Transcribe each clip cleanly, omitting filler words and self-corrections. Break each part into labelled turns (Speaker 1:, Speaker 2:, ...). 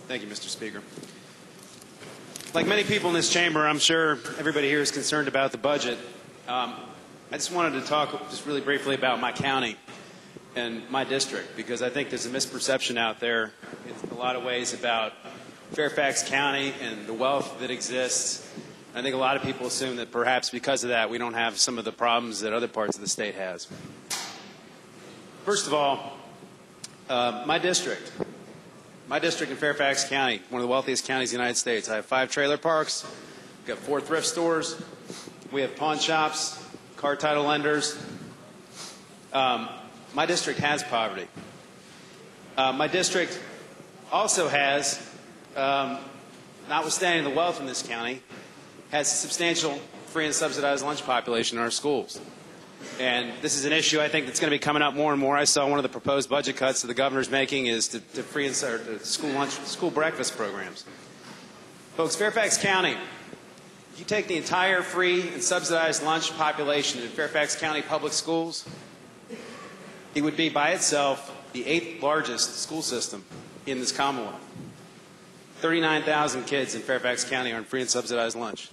Speaker 1: Thank you, Mr. Speaker. Like many people in this chamber, I'm sure everybody here is concerned about the budget. I just wanted to talk just really briefly about my county and my district, because I think there's a misperception out there in a lot of ways about Fairfax County and the wealth that exists. I think a lot of people assume that perhaps because of that we don't have some of the problems that other parts of the state has. First of all, my district in Fairfax County, one of the wealthiest counties in the United States. I have 5 trailer parks, we've got 4 thrift stores, we have pawn shops, car title lenders. My district has poverty. My district also has, notwithstanding the wealth in this county, has a substantial free and subsidized lunch population in our schools. And this is an issue I think that's going to be coming up more and more. I saw one of the proposed budget cuts that the governor's making is to free and school breakfast programs. Folks, Fairfax County, if you take the entire free and subsidized lunch population in Fairfax County Public Schools, it would be by itself the 8th largest school system in this Commonwealth. 39,000 kids in Fairfax County are on free and subsidized lunch.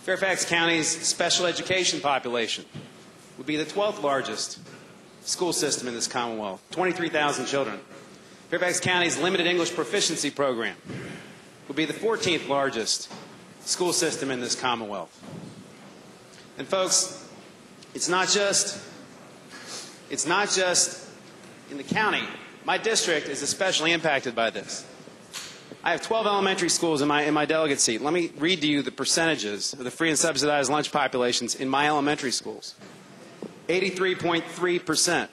Speaker 1: Fairfax County's special education population would be the 12th largest school system in this Commonwealth, 23,000 children. Fairfax County's limited English proficiency program would be the 14th largest school system in this Commonwealth. And folks, it's not just in the county. My district is especially impacted by this. I have 12 elementary schools in my delegate seat. Let me read to you the percentages of the free and subsidized lunch populations in my elementary schools. 83.3%,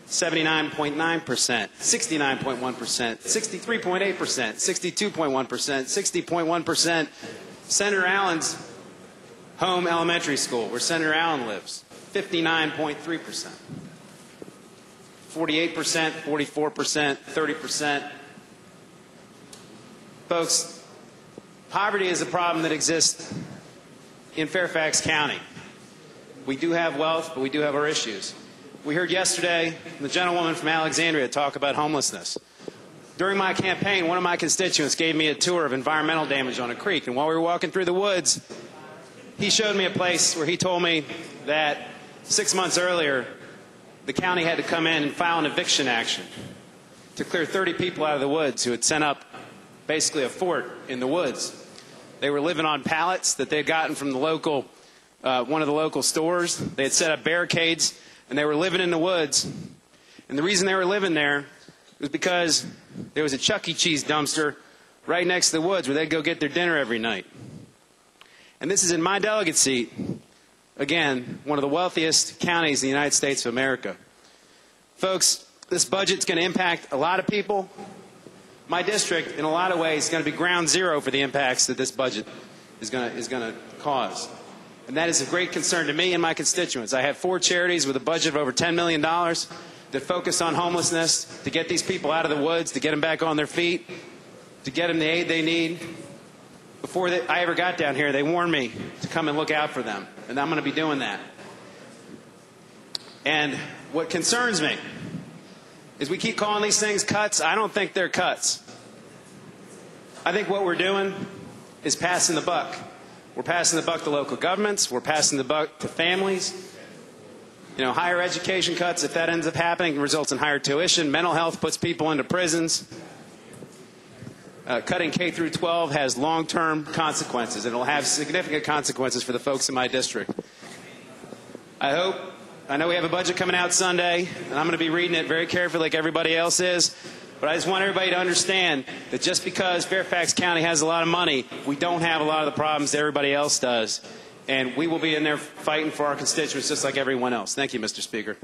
Speaker 1: 79.9%, 69.1%, 63.8%, 62.1%, 60.1%. Senator Allen's home elementary school, where Senator Allen lives, 59.3%. 48%, 44%, 30%. Folks, poverty is a problem that exists in Fairfax County. We do have wealth, but we do have our issues. We heard yesterday the gentlewoman from Alexandria talk about homelessness. During my campaign, one of my constituents gave me a tour of environmental damage on a creek, and while we were walking through the woods, he showed me a place where he told me that 6 months earlier, the county had to come in and file an eviction action to clear 30 people out of the woods who had set up basically a fort in the woods. They were living on pallets that they had gotten from the local, one of the local stores. They had set up barricades, and they were living in the woods. And the reason they were living there was because there was a Chuck E. Cheese dumpster right next to the woods where they'd go get their dinner every night. And this is in my delegate seat, again, one of the wealthiest counties in the United States of America. Folks, this budget's going to impact a lot of people. My district, in a lot of ways, is going to be ground zero for the impacts that this budget is going to cause. And that is a great concern to me and my constituents. I have 4 charities with a budget of over $10 million that focus on homelessness, to get these people out of the woods, to get them back on their feet, to get them the aid they need. Before I ever got down here, they warned me to come and look out for them, and I'm going to be doing that. And what concerns me is we keep calling these things cuts. I don't think they're cuts. I think what we're doing is passing the buck. We're passing the buck to local governments. We're passing the buck to families. You know, higher education cuts, if that ends up happening, results in higher tuition. Mental health puts people into prisons. Cutting K through 12 has long-term consequences, and it will have significant consequences for the folks in my district. I know we have a budget coming out Sunday, and I'm going to be reading it very carefully like everybody else is, but I just want everybody to understand that just because Fairfax County has a lot of money, we don't have a lot of the problems that everybody else does. And we will be in there fighting for our constituents just like everyone else. Thank you, Mr. Speaker.